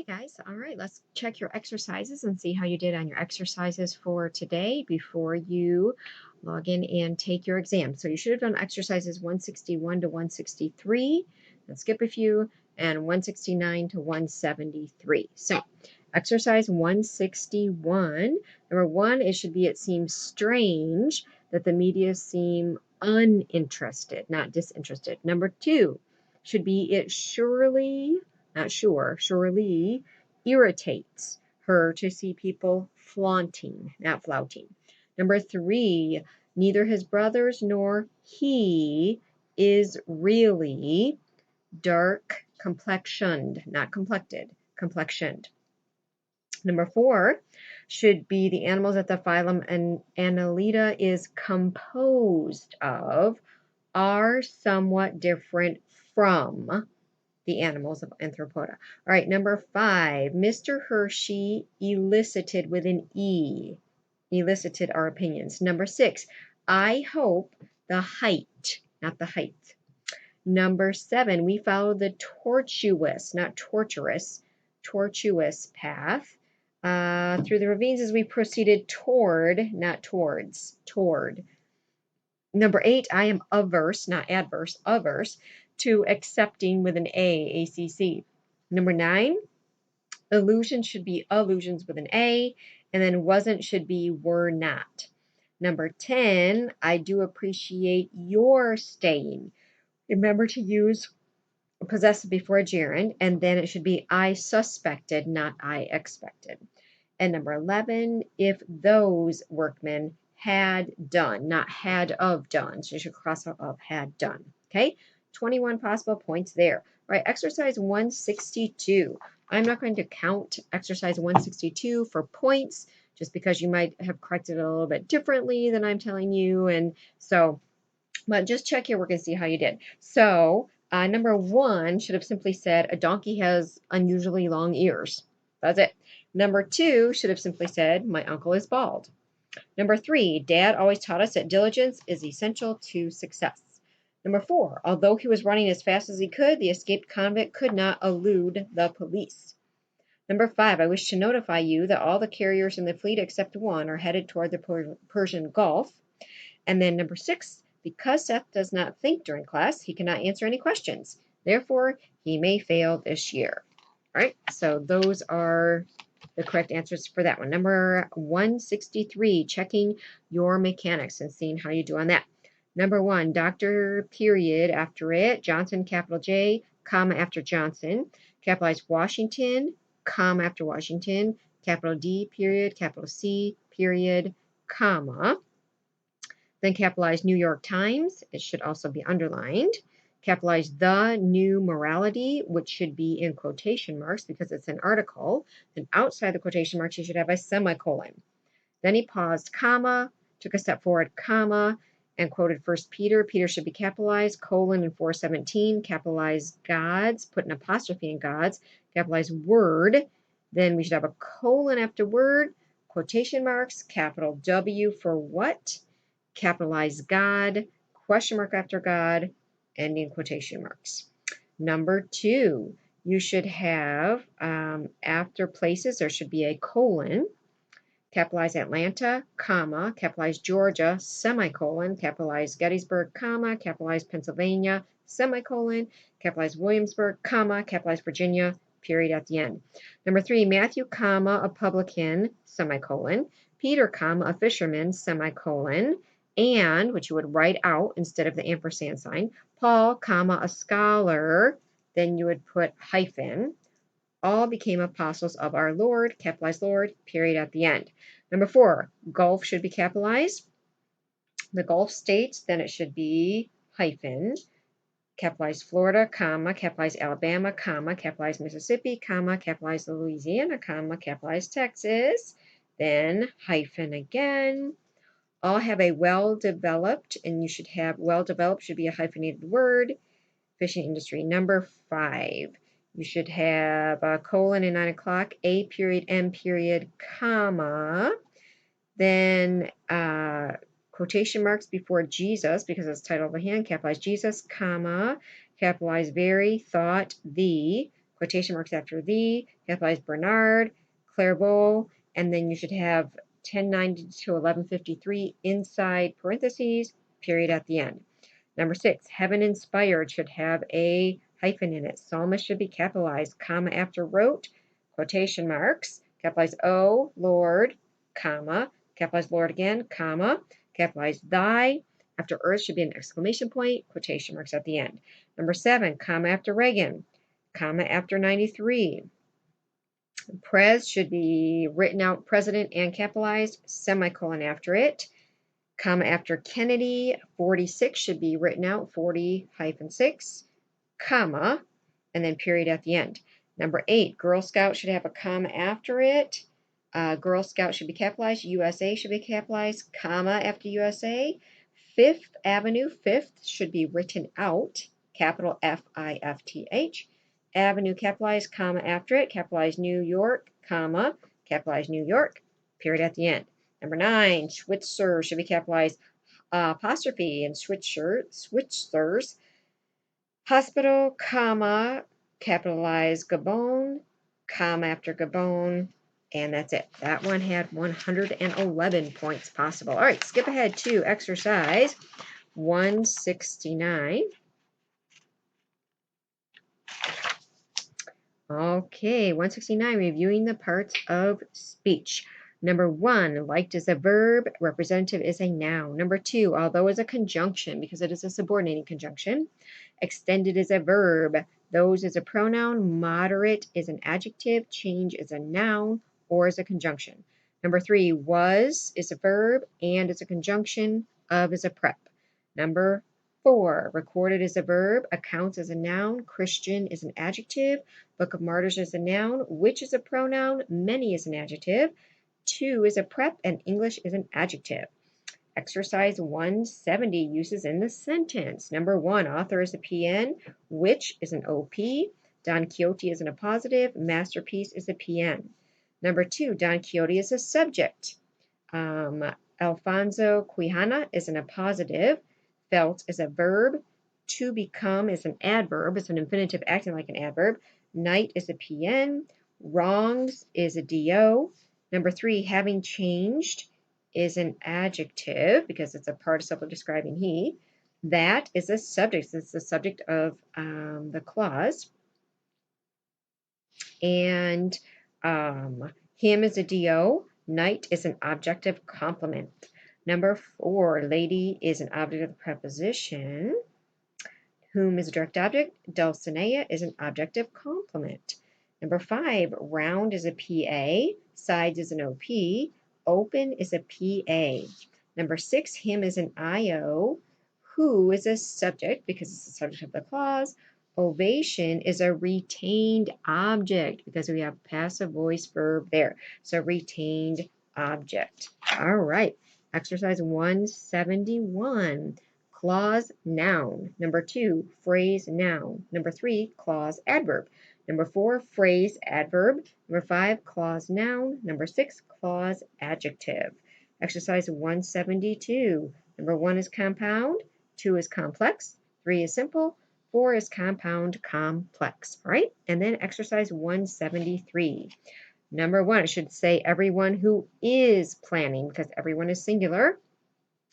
Hey guys, all right, let's check your exercises and see how you did on your exercises for today before you log in and take your exam. So you should have done exercises 161 to 163, and skip a few, and 169 to 173. So exercise 161, number one, it seems strange that the media seem uninterested, not disinterested. Number two should be it surely not sure, surely irritates her to see people flaunting, not flouting. Number three, neither his brothers nor he is really dark complexioned, not complected, complexioned. Number four should be the animals that the phylum Annelida is composed of are somewhat different from the animals of Arthropoda. All right, number five, Mr. Hershey elicited with an E, elicited our opinions. Number six, I hope the height, not the height. Number seven, we followed the tortuous, not torturous, tortuous path through the ravines as we proceeded toward, not towards, toward. Number eight, I am averse, not adverse, averse to accepting with an A, ACC. Number nine, illusion should be allusions with an A, and then wasn't should be were not. Number 10, I do appreciate your staying. Remember to use possessive before gerund, and then it should be I suspected, not I expected. And number 11, if those workmen had done, not had of done. So you should cross out of had done. Okay, 21 possible points there. All right, exercise 162. I'm not going to count exercise 162 for points just because you might have corrected it a little bit differently than I'm telling you. And so, but just check your work and see how you did. So, number one should have simply said, a donkey has unusually long ears. That's it. Number two should have simply said, my uncle is bald. Number three, Dad always taught us that diligence is essential to success. Number four, although he was running as fast as he could, the escaped convict could not elude the police. Number five, I wish to notify you that all the carriers in the fleet except one are headed toward the Persian Gulf. And then number six, because Seth does not think during class, he cannot answer any questions. Therefore, he may fail this year. All right, so those are the correct answers for that one. Number 163, checking your mechanics and seeing how you do on that. Number one, Dr. period after it, Johnson, capital J, comma after Johnson, capitalize Washington, comma after Washington, capital D period, capital C period, comma. Then capitalize New York Times. It should also be underlined. Capitalize the new morality, which should be in quotation marks because it's an article. Then outside the quotation marks, you should have a semicolon. Then he paused, comma, took a step forward, comma, and quoted First Peter. Peter should be capitalized, colon in 417, capitalize God's, put an apostrophe in God's, capitalize word. Then we should have a colon after word, quotation marks, capital W for what? Capitalize God, question mark after God, ending quotation marks. Number two, you should have after places, there should be a colon, capitalize Atlanta, comma, capitalize Georgia, semicolon, capitalize Gettysburg, comma, capitalize Pennsylvania, semicolon, capitalize Williamsburg, comma, capitalize Virginia, period at the end. Number three, Matthew, comma, a publican, semicolon, Peter, comma, a fisherman, semicolon, and, which you would write out instead of the ampersand sign, Paul, comma, a scholar, then you would put hyphen, all became apostles of our Lord, capitalized Lord, period at the end. Number four, Gulf should be capitalized. The Gulf states, then it should be hyphen, capitalize Florida, comma, capitalize Alabama, comma, capitalize Mississippi, comma, capitalize Louisiana, comma, capitalize Texas, then hyphen again. All have a well-developed, and you should have well-developed should be a hyphenated word. Fishing industry. Number five, you should have a colon and 9 o'clock, A period, M period, comma. Then quotation marks before Jesus because it's title of the hand. Capitalize Jesus, comma. Capitalize very, thought, the. quotation marks after the, capitalize Bernard, Clairvaux, and then you should have 1090 to 1153 inside parentheses, period at the end. Number 6, heaven inspired should have a hyphen in it. Psalmist should be capitalized, comma after wrote, quotation marks, capitalize O, Lord, comma, capitalize Lord again, comma, capitalize thy, after earth should be an exclamation point, quotation marks at the end. Number 7, comma after Reagan, comma after 93. Pres should be written out, president and capitalized, semicolon after it. Comma after Kennedy, 46 should be written out, 40-6, comma, and then period at the end. Number 8, Girl Scout should have a comma after it. Girl Scout should be capitalized. USA should be capitalized, comma after USA. Fifth Avenue, fifth should be written out, capital F-I-F-T-H. Avenue capitalized, comma after it, capitalized New York, comma, capitalized New York, period at the end. Number 9, Switzer should be capitalized, apostrophe, and Switzers. Hospital, comma, capitalize Gabon, comma after Gabon, and that's it. That one had 111 points possible. All right, skip ahead to exercise 169. Okay, 169, reviewing the parts of speech. Number 1, liked is a verb, representative is a noun. Number 2, although is a conjunction because it is a subordinating conjunction. Extended is a verb, those is a pronoun, moderate is an adjective, change is a noun or is a conjunction. Number 3, was is a verb and is a conjunction, of is a prep. Number 4, recorded is a verb, accounts is a noun, Christian is an adjective, Book of Martyrs is a noun, which is a pronoun, many is an adjective, to is a prep, and English is an adjective. Exercise 170, uses in the sentence. Number 1, author is a PN, which is an OP, Don Quixote is an appositive, masterpiece is a PN. Number 2, Don Quixote is a subject. Alfonso Quijana is an appositive, felt is a verb, to become is an adverb, it's an infinitive acting like an adverb, night is a PN, wrongs is a DO. Number 3, having changed is an adjective because it's a participle describing he. That is a subject. It's the subject of the clause. And him is a DO. Night is an objective complement. Number 4, lady is an object of the preposition. Whom is a direct object. Dulcinea is an objective complement. Number 5, round is a PA. Sides is an OP. Open is a PA. Number 6, him is an IO. Who is a subject because it's the subject of the clause. Ovation is a retained object because we have passive voice verb there. So retained object. All right. Exercise 171. Clause noun. Number 2, phrase noun. Number 3, clause adverb. Number 4, phrase adverb. Number 5, clause noun. Number 6, clause adjective. Exercise 172. Number 1 is compound. 2 is complex. 3 is simple. 4 is compound complex. All right. And then exercise 173. Number 1, it should say everyone who is planning because everyone is singular.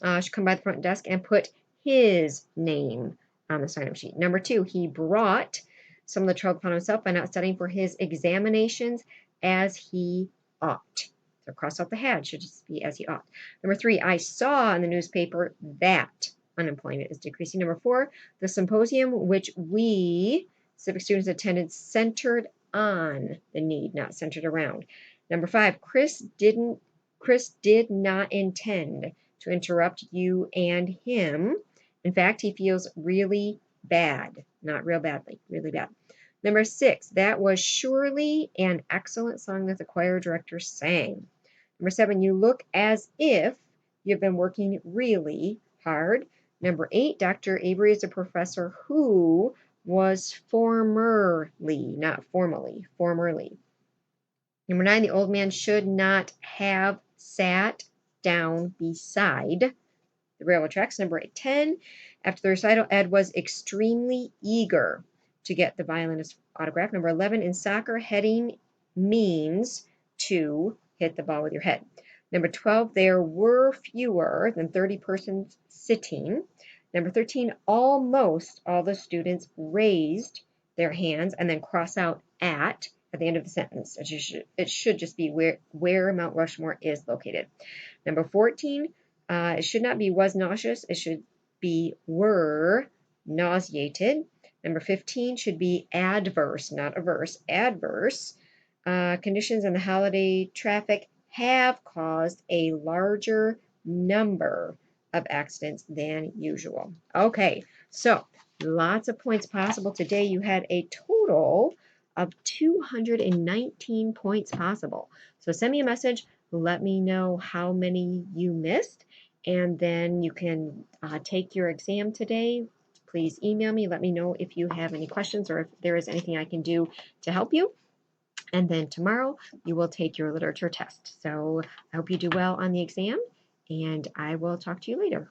Should come by the front desk and put his name on the sign-up sheet. Number 2, he brought some of the trouble upon himself by not studying for his examinations as he ought. So cross out the had, should just be as he ought. Number 3, I saw in the newspaper that unemployment is decreasing. Number 4, the symposium which we civic students attended centered on the need, not centered around. Number 5, Chris did not intend to interrupt you and him. In fact, he feels really bad. Not real badly, really bad. Number 6, that was surely an excellent song that the choir director sang. Number 7, you look as if you've been working really hard. Number 8, Dr. Avery is a professor who was formerly, not formally, formerly. Number 9, the old man should not have sat down beside the railroad tracks. Number 10, after the recital, Ed was extremely eager to get the violinist autograph. Number 11, in soccer, heading means to hit the ball with your head. Number 12, there were fewer than 30 persons sitting. Number 13, almost all the students raised their hands, and then cross out at the end of the sentence. It should just be where Mount Rushmore is located. Number 14, it should not be was nauseous. It should be were nauseated. Number 15 should be adverse, not averse, adverse. Conditions in the holiday traffic have caused a larger number of accidents than usual. Okay, so lots of points possible. Today you had a total of 219 points possible. So send me a message. Let me know how many you missed, and then you can take your exam today. Please email me. Let me know if you have any questions or if there is anything I can do to help you. And then tomorrow you will take your literature test. So I hope you do well on the exam, and I will talk to you later.